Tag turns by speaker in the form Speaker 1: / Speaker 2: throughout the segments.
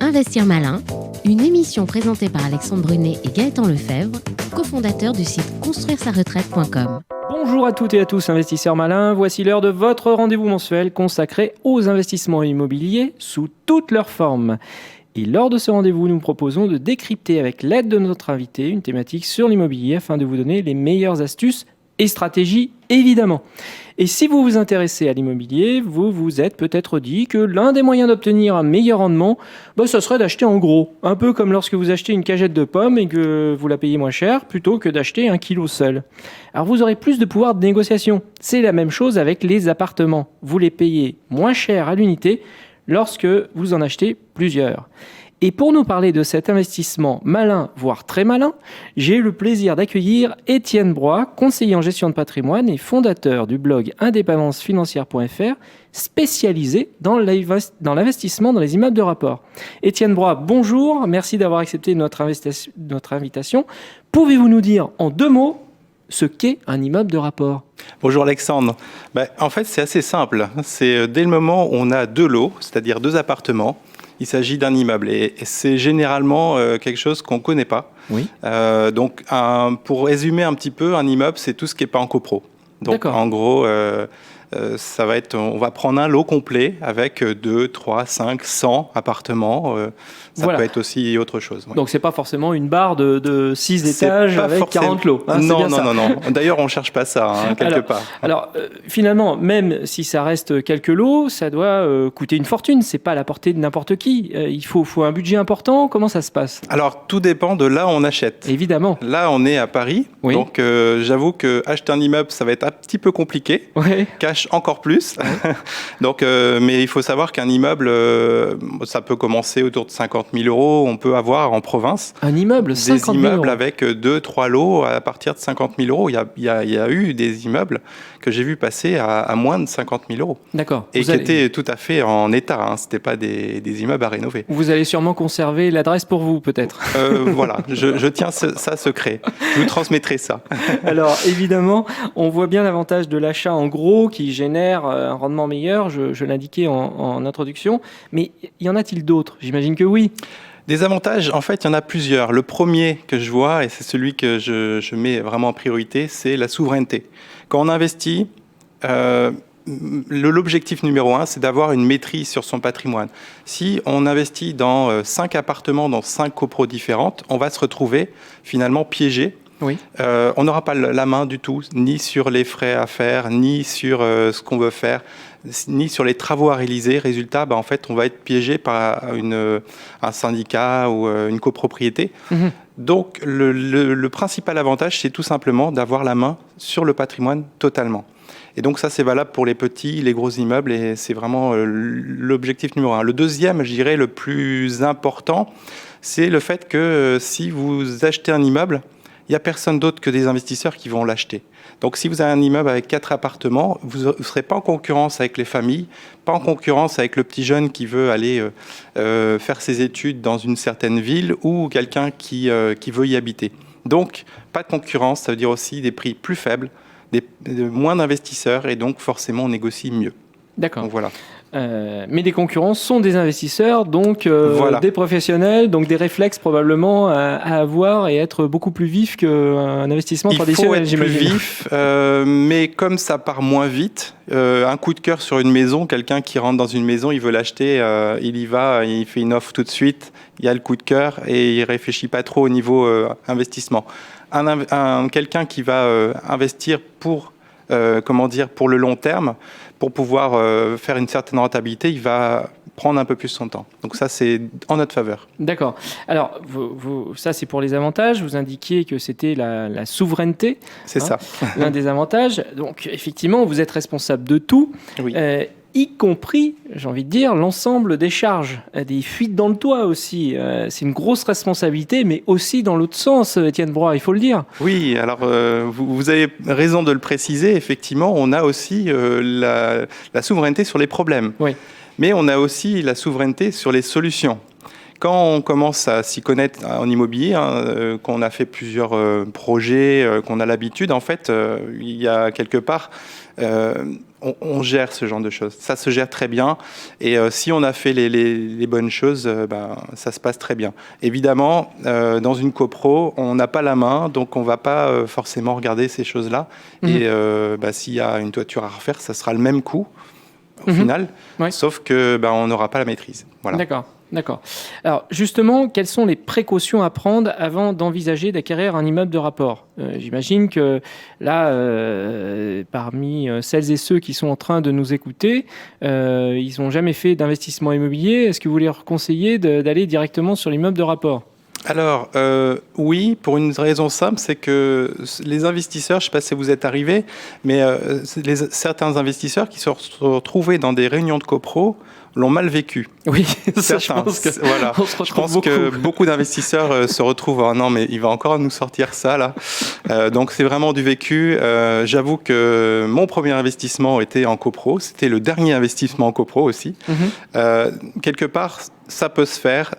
Speaker 1: Investir malin, une émission présentée par Alexandre Brunet et Gaëtan Lefebvre, cofondateurs du site construire-sa-retraite.com.
Speaker 2: Bonjour à toutes et à tous investisseurs malins, voici l'heure de votre rendez-vous mensuel consacré aux investissements immobiliers sous toutes leurs formes. Et lors de ce rendez-vous, nous proposons de décrypter avec l'aide de notre invité une thématique sur l'immobilier afin de vous donner les meilleures astuces et stratégies, évidemment. Et si vous vous intéressez à l'immobilier, vous vous êtes peut-être dit que l'un des moyens d'obtenir un meilleur rendement, ce serait d'acheter en gros. Un peu comme lorsque vous achetez une cagette de pommes et que vous la payez moins cher, plutôt que d'acheter 1 kilo seul. Alors vous aurez plus de pouvoir de négociation. C'est la même chose avec les appartements. Vous les payez moins cher à l'unité lorsque vous en achetez plusieurs. Et pour nous parler de cet investissement malin, voire très malin, j'ai eu le plaisir d'accueillir Étienne Broye, conseiller en gestion de patrimoine et fondateur du blog indépendancefinancière.fr, spécialisé dans l'investissement dans les immeubles de rapport. Étienne Broye, bonjour, merci d'avoir accepté notre invitation. Pouvez-vous nous dire en 2 mots ce qu'est un immeuble de rapport ?
Speaker 3: Bonjour Alexandre. En fait, c'est assez simple. C'est dès le moment où on a 2 lots, c'est-à-dire 2 appartements, il s'agit d'un immeuble et c'est généralement quelque chose qu'on ne connaît pas.
Speaker 2: Oui.
Speaker 3: Donc, pour résumer un petit peu, un immeuble, c'est tout ce qui n'est pas en copro. Donc,
Speaker 2: D'accord.
Speaker 3: En gros, ça va être, on va prendre un lot complet avec 2, 3, 5, 100 appartements. Ça
Speaker 2: Voilà.
Speaker 3: peut être aussi autre chose. Ouais.
Speaker 2: Donc c'est pas forcément une barre de 6 étages avec 40 lots. Hein,
Speaker 3: non. D'ailleurs, on ne cherche pas ça, quelque part.
Speaker 2: Alors, finalement, même si ça reste quelques lots, ça doit coûter une fortune. C'est pas à la portée de n'importe qui. Il faut un budget important. Comment ça se passe ?
Speaker 3: Alors, tout dépend de là où on achète.
Speaker 2: Évidemment.
Speaker 3: Là, on est à Paris.
Speaker 2: Oui.
Speaker 3: Donc, j'avoue qu'acheter un immeuble, ça va être un petit peu compliqué.
Speaker 2: Ouais.
Speaker 3: Cash encore plus. Donc, mais il faut savoir qu'un immeuble, ça peut commencer autour de 50 000 euros. On peut avoir en province
Speaker 2: Un immeuble, 50 000
Speaker 3: des immeubles
Speaker 2: euros.
Speaker 3: avec 2-3 lots à partir de 50 000 euros. Il y a eu des immeubles que j'ai vu passer à moins de 50 000 euros.
Speaker 2: D'accord.
Speaker 3: Et qui étaient tout à fait en état. Ce n'étaient pas des immeubles à rénover.
Speaker 2: Vous allez sûrement conserver l'adresse pour vous, peut-être.
Speaker 3: Voilà, je tiens ça secret. Je vous transmettrai ça.
Speaker 2: Alors, évidemment, on voit bien l'avantage de l'achat en gros qui génère un rendement meilleur, je l'indiquais en introduction. Mais y en a-t-il d'autres ? J'imagine que oui.
Speaker 3: Des avantages, en fait, il y en a plusieurs. Le premier que je vois, et c'est celui que je mets vraiment en priorité, c'est la souveraineté. Quand on investit, l'objectif numéro 1, c'est d'avoir une maîtrise sur son patrimoine. Si on investit dans 5 appartements, dans 5 copros différentes, on va se retrouver finalement piégé.
Speaker 2: Oui.
Speaker 3: On n'aura pas la main du tout, ni sur les frais à faire, ni sur ce qu'on veut faire, ni sur les travaux à réaliser. Résultat, en fait, on va être piégé par un syndicat ou une copropriété. Mmh. Donc, le principal avantage, c'est tout simplement d'avoir la main sur le patrimoine totalement. Et donc ça, c'est valable pour les petits, les gros immeubles, et c'est vraiment l'objectif numéro 1. Le deuxième, je dirais, le plus important, c'est le fait que si vous achetez un immeuble, il n'y a personne d'autre que des investisseurs qui vont l'acheter. Donc, si vous avez un immeuble avec 4 appartements, vous ne serez pas en concurrence avec les familles, pas en concurrence avec le petit jeune qui veut aller faire ses études dans une certaine ville ou quelqu'un qui veut y habiter. Donc, pas de concurrence, ça veut dire aussi des prix plus faibles, moins d'investisseurs et donc forcément on négocie mieux.
Speaker 2: D'accord.
Speaker 3: Donc, voilà.
Speaker 2: Mais les concurrents sont des investisseurs, donc
Speaker 3: voilà.
Speaker 2: Des professionnels, donc des réflexes probablement à avoir et être beaucoup plus vif qu'un investissement traditionnel.
Speaker 3: Il faut être plus vif, mais comme ça part moins vite, un coup de cœur sur une maison, quelqu'un qui rentre dans une maison, il veut l'acheter, il y va, il fait une offre tout de suite, il y a le coup de cœur et il ne réfléchit pas trop au niveau investissement. Quelqu'un qui va investir pour le long terme, pour pouvoir faire une certaine rentabilité, il va prendre un peu plus son temps. Donc ça, c'est en notre faveur.
Speaker 2: D'accord. Alors, ça, c'est pour les avantages. Vous indiquiez que c'était la souveraineté.
Speaker 3: C'est ça.
Speaker 2: L'un des avantages. Donc, effectivement, vous êtes responsable de tout.
Speaker 3: Oui.
Speaker 2: Y compris, j'ai envie de dire, l'ensemble des charges, des fuites dans le toit aussi. C'est une grosse responsabilité, mais aussi dans l'autre sens, Étienne Broye, il faut le dire.
Speaker 3: Oui, alors vous avez raison de le préciser. Effectivement, on a aussi la souveraineté sur les problèmes.
Speaker 2: Oui.
Speaker 3: Mais on a aussi la souveraineté sur les solutions. Quand on commence à s'y connaître en immobilier, qu'on a fait plusieurs projets, qu'on a l'habitude, en fait, il y a quelque part on gère ce genre de choses. Ça se gère très bien. Et si on a fait les bonnes choses, ça se passe très bien. Évidemment, dans une copro, on n'a pas la main, donc on ne va pas forcément regarder ces choses-là. Et s'il y a une toiture à refaire, ça sera le même coût au final, sauf que on n'aura pas la maîtrise. Voilà.
Speaker 2: D'accord. Alors justement, quelles sont les précautions à prendre avant d'envisager d'acquérir un immeuble de rapport ? J'imagine que là, parmi celles et ceux qui sont en train de nous écouter, ils n'ont jamais fait d'investissement immobilier. Est-ce que vous leur conseillez d'aller directement sur l'immeuble de rapport ?
Speaker 3: Alors, oui, pour une raison simple, c'est que les investisseurs, je ne sais pas si vous êtes arrivés, mais certains investisseurs qui se sont retrouvés dans des réunions de copro l'ont mal vécu.
Speaker 2: Oui, ça,
Speaker 3: certains.
Speaker 2: Je pense
Speaker 3: que beaucoup d'investisseurs se retrouvent « non, mais il va encore nous sortir ça, là ». Donc, c'est vraiment du vécu. J'avoue que mon premier investissement était en copro. C'était le dernier investissement en copro aussi. Quelque part, ça peut se faire.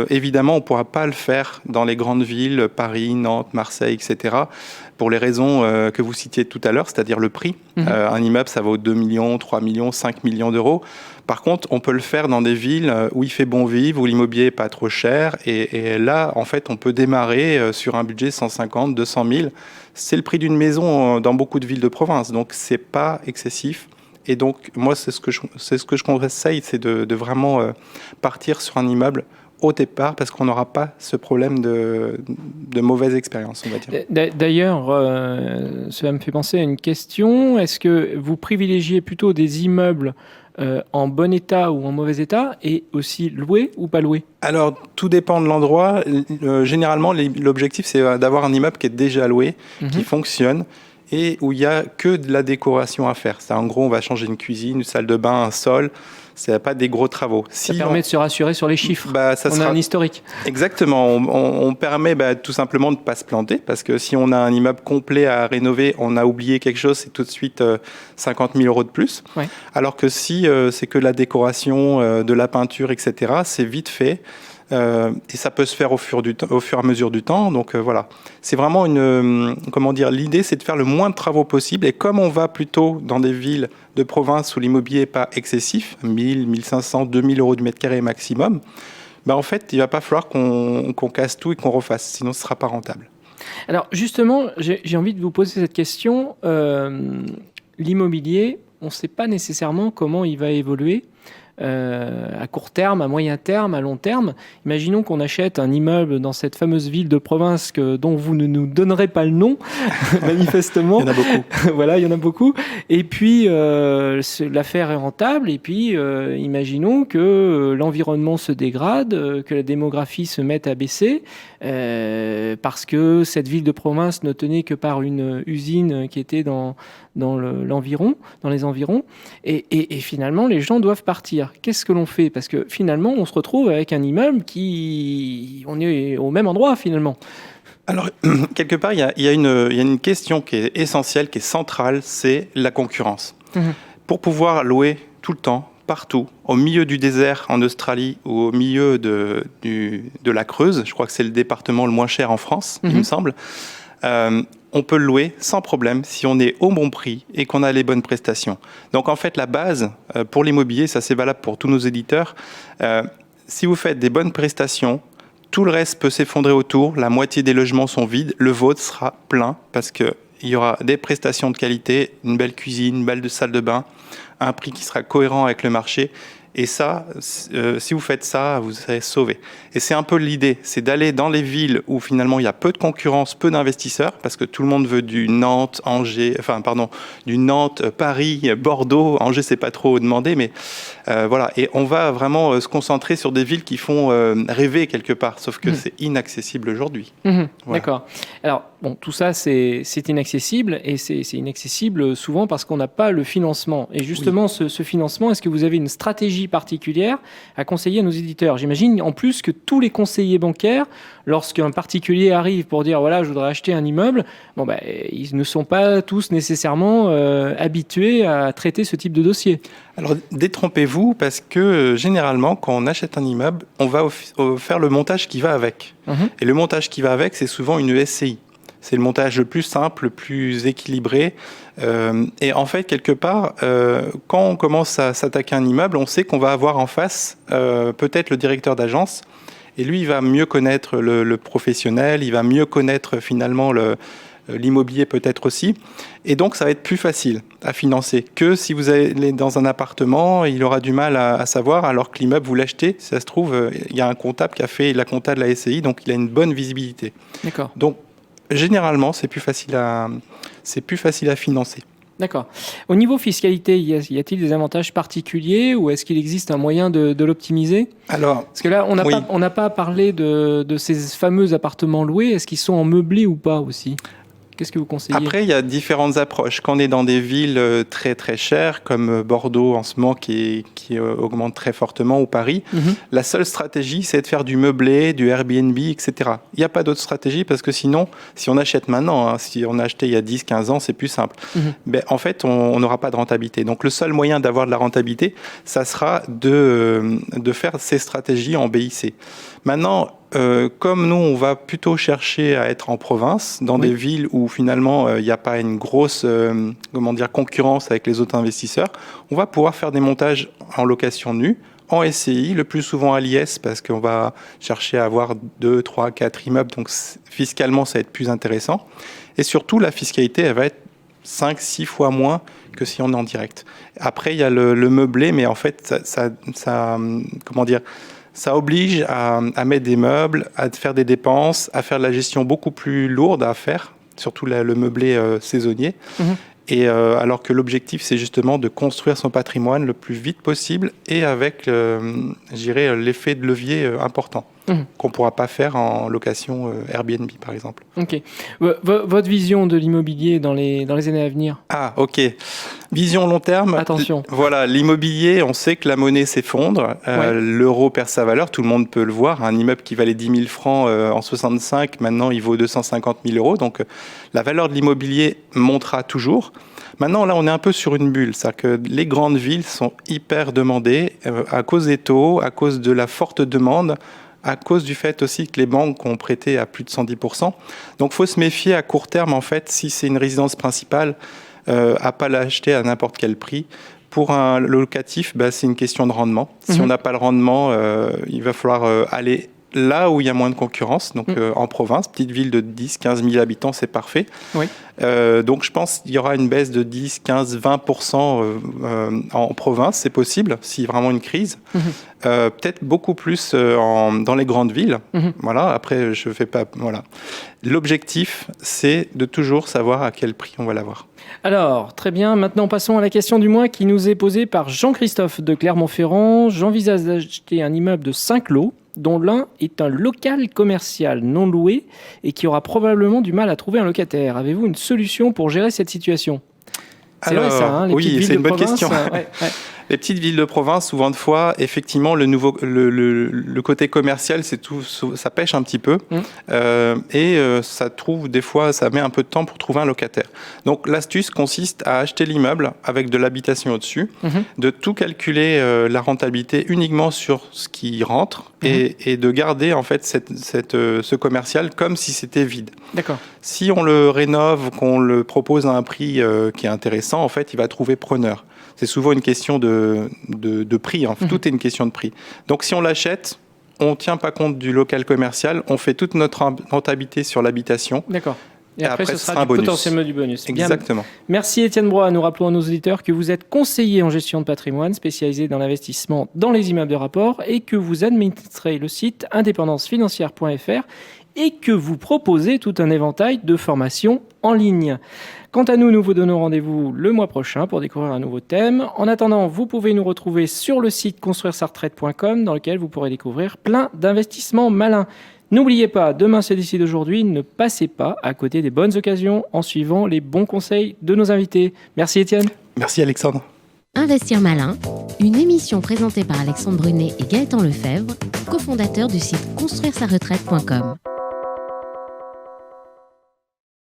Speaker 3: Évidemment, on ne pourra pas le faire dans les grandes villes, Paris, Nantes, Marseille, etc., pour les raisons que vous citiez tout à l'heure, c'est-à-dire le prix. Un immeuble, ça vaut 2 millions, 3 millions, 5 millions d'euros. Par contre, on peut le faire dans des villes où il fait bon vivre, où l'immobilier n'est pas trop cher. Et là, en fait, on peut démarrer sur un budget 150, 200 000. C'est le prix d'une maison dans beaucoup de villes de province. Donc, ce n'est pas excessif. Et donc, moi, c'est ce que je conseille, c'est de vraiment partir sur un immeuble au départ, parce qu'on n'aura pas ce problème de mauvaise expérience, on va dire.
Speaker 2: D'ailleurs, cela me fait penser à une question. Est-ce que vous privilégiez plutôt des immeubles en bon état ou en mauvais état, et aussi loués ou pas loués ?
Speaker 3: Alors, tout dépend de l'endroit. Généralement, l'objectif, c'est d'avoir un immeuble qui est déjà loué, qui fonctionne, et où il n'y a que de la décoration à faire. En gros, on va changer une cuisine, une salle de bain, un sol. Ce n'est pas des gros travaux.
Speaker 2: Ça permet de se rassurer sur les chiffres. On a un historique.
Speaker 3: Exactement. On permet tout simplement de ne pas se planter, parce que si on a un immeuble complet à rénover, on a oublié quelque chose, c'est tout de suite 50 000 euros de plus. Ouais. Alors que si c'est que la décoration, de la peinture, etc., c'est vite fait. Et ça peut se faire au fur et à mesure du temps. Donc voilà, c'est vraiment l'idée, c'est de faire le moins de travaux possible. Et comme on va plutôt dans des villes de province où l'immobilier n'est pas excessif, 1000, 1500, 2000 euros du mètre carré maximum, en fait, il ne va pas falloir qu'on casse tout et qu'on refasse, sinon ce ne sera pas rentable.
Speaker 2: Alors justement, j'ai envie de vous poser cette question. L'immobilier, on ne sait pas nécessairement comment il va évoluer. À court terme, à moyen terme, à long terme. Imaginons qu'on achète un immeuble dans cette fameuse ville de province dont vous ne nous donnerez pas le nom, manifestement.
Speaker 3: Il y en a beaucoup.
Speaker 2: Voilà, il y en a beaucoup. Et puis, l'affaire est rentable. Et puis, imaginons que l'environnement se dégrade, que la démographie se mette à baisser, parce que cette ville de province ne tenait que par une usine qui était dans les environs. Et finalement, les gens doivent partir. Qu'est-ce que l'on fait ? Parce que finalement, on se retrouve avec un immeuble on est au même endroit finalement.
Speaker 3: Alors, quelque part, il y a une question qui est essentielle, qui est centrale, c'est la concurrence. Pour pouvoir louer tout le temps, partout, au milieu du désert en Australie ou au milieu de la Creuse, je crois que c'est le département le moins cher en France, il me semble, on peut le louer sans problème si on est au bon prix et qu'on a les bonnes prestations. Donc en fait, la base pour l'immobilier, ça c'est valable pour tous nos éditeurs, si vous faites des bonnes prestations, tout le reste peut s'effondrer autour, la moitié des logements sont vides, le vôtre sera plein parce qu'il y aura des prestations de qualité, une belle cuisine, une belle salle de bain, un prix qui sera cohérent avec le marché. Et ça, si vous faites ça, vous serez sauvé. Et c'est un peu l'idée, c'est d'aller dans les villes où finalement il y a peu de concurrence, peu d'investisseurs, parce que tout le monde veut du Nantes, Paris, Bordeaux. Angers, c'est pas trop demandé, mais voilà. Et on va vraiment se concentrer sur des villes qui font rêver quelque part, sauf que c'est inaccessible aujourd'hui.
Speaker 2: Voilà. D'accord. Alors, bon, tout ça, c'est inaccessible, et c'est inaccessible souvent parce qu'on n'a pas le financement. Et justement, ce financement, est-ce que vous avez une stratégie particulière à conseiller à nos éditeurs ? J'imagine en plus que tous les conseillers bancaires, lorsqu'un particulier arrive pour dire voilà, je voudrais acheter un immeuble, ils ne sont pas tous nécessairement habitués à traiter ce type de dossier.
Speaker 3: Alors détrompez-vous, parce que généralement quand on achète un immeuble, on va faire le montage qui va avec. Et le montage qui va avec, c'est souvent une SCI. C'est le montage le plus simple, le plus équilibré. Et en fait, quelque part, quand on commence à s'attaquer à un immeuble, on sait qu'on va avoir en face peut-être le directeur d'agence. Et lui, il va mieux connaître le professionnel, il va mieux connaître finalement l'immobilier peut-être aussi. Et donc, ça va être plus facile à financer que si vous allez dans un appartement, il aura du mal à savoir, alors que l'immeuble, vous l'achetez, si ça se trouve, il y a un comptable qui a fait la compta de la SCI, donc il a une bonne visibilité.
Speaker 2: D'accord.
Speaker 3: Donc, généralement, c'est plus facile à financer.
Speaker 2: D'accord. Au niveau fiscalité, y a-t-il des avantages particuliers ou est-ce qu'il existe un moyen de l'optimiser ?
Speaker 3: Alors,
Speaker 2: parce que là, on n'a pas parlé de ces fameux appartements loués. Est-ce qu'ils sont en meublé ou pas aussi ? Qu'est-ce que vous conseillez ?
Speaker 3: Après, il y a différentes approches. Quand on est dans des villes très très chères, comme Bordeaux en ce moment qui augmente très fortement, ou Paris, la seule stratégie, c'est de faire du meublé, du Airbnb, etc. Il n'y a pas d'autre stratégie parce que sinon, si on achète maintenant, si on a acheté il y a 10-15 ans, c'est plus simple. Mais en fait, on n'aura pas de rentabilité. Donc le seul moyen d'avoir de la rentabilité, ça sera de faire ces stratégies en BIC. Maintenant, comme nous, on va plutôt chercher à être en province, dans des villes où finalement il n'y a pas une grosse concurrence avec les autres investisseurs, on va pouvoir faire des montages en location nue, en SCI, le plus souvent à l'IS, parce qu'on va chercher à avoir 2, 3, 4 immeubles, donc fiscalement ça va être plus intéressant. Et surtout, la fiscalité, elle va être 5-6 fois moins que si on est en direct. Après, il y a le meublé, mais en fait, ça oblige à mettre des meubles, à faire des dépenses, à faire de la gestion beaucoup plus lourde à faire, surtout le meublé saisonnier. Et alors que l'objectif, c'est justement de construire son patrimoine le plus vite possible et avec, l'effet de levier important. Qu'on ne pourra pas faire en location Airbnb, par exemple.
Speaker 2: Ok. Votre vision de l'immobilier dans les années à venir ?
Speaker 3: Ah, ok. Vision long terme.
Speaker 2: Attention.
Speaker 3: Voilà, l'immobilier, on sait que la monnaie s'effondre. L'euro perd sa valeur, tout le monde peut le voir. Un immeuble qui valait 10 000 francs en 65, maintenant il vaut 250 000 euros. Donc la valeur de l'immobilier montera toujours. Maintenant, là, on est un peu sur une bulle. C'est-à-dire que les grandes villes sont hyper demandées à cause des taux, à cause de la forte demande, à cause du fait aussi que les banques ont prêté à plus de 110%. Donc, il faut se méfier à court terme, en fait, si c'est une résidence principale, à pas l'acheter à n'importe quel prix. Pour un locatif, c'est une question de rendement. Si on n'a pas le rendement, il va falloir aller là où il y a moins de concurrence, donc en province, petite ville de 10-15 000 habitants, c'est parfait. Donc je pense qu'il y aura une baisse de 10, 15, 20% en province, c'est possible, si vraiment une crise. Peut-être beaucoup plus dans les grandes villes. Voilà, après, je fais pas... Voilà. L'objectif, c'est de toujours savoir à quel prix on va l'avoir.
Speaker 2: Alors, très bien. Maintenant, passons à la question du mois qui nous est posée par Jean-Christophe de Clermont-Ferrand. J'envisage d'acheter un immeuble de 5 lots, dont l'un est un local commercial non loué et qui aura probablement du mal à trouver un locataire. Avez-vous une solution pour gérer cette situation ? C'est vrai ça, hein, les petites villes
Speaker 3: c'est une
Speaker 2: de
Speaker 3: bonne
Speaker 2: province,
Speaker 3: question. Les petites villes de province, souvent de fois, effectivement, le côté commercial, c'est tout, ça pêche un petit peu. Ça trouve, des fois, ça met un peu de temps pour trouver un locataire. Donc, l'astuce consiste à acheter l'immeuble avec de l'habitation au-dessus, de tout calculer la rentabilité uniquement sur ce qui rentre et de garder, en fait, ce commercial comme si c'était vide. D'accord. Si on le rénove, qu'on le propose à un prix qui est intéressant, en fait, il va trouver preneur. C'est souvent une question de prix. Hein. Tout est une question de prix. Donc, si on l'achète, on ne tient pas compte du local commercial. On fait toute notre rentabilité sur l'habitation.
Speaker 2: D'accord. Et après, ce sera potentiellement du bonus.
Speaker 3: Exactement.
Speaker 2: Bien. Merci Étienne Broye. Nous rappelons à nos auditeurs que vous êtes conseiller en gestion de patrimoine, spécialisé dans l'investissement dans les immeubles de rapport et que vous administrez le site indépendancefinancière.fr et que vous proposez tout un éventail de formations en ligne. Quant à nous, nous vous donnons rendez-vous le mois prochain pour découvrir un nouveau thème. En attendant, vous pouvez nous retrouver sur le site construire-sa-retraite.com dans lequel vous pourrez découvrir plein d'investissements malins. N'oubliez pas, demain c'est décidé d'aujourd'hui, ne passez pas à côté des bonnes occasions en suivant les bons conseils de nos invités. Merci Étienne.
Speaker 3: Merci Alexandre.
Speaker 1: Investir malin, une émission présentée par Alexandre Brunet et Gaëtan Lefebvre, cofondateurs du site construire-sa-retraite.com.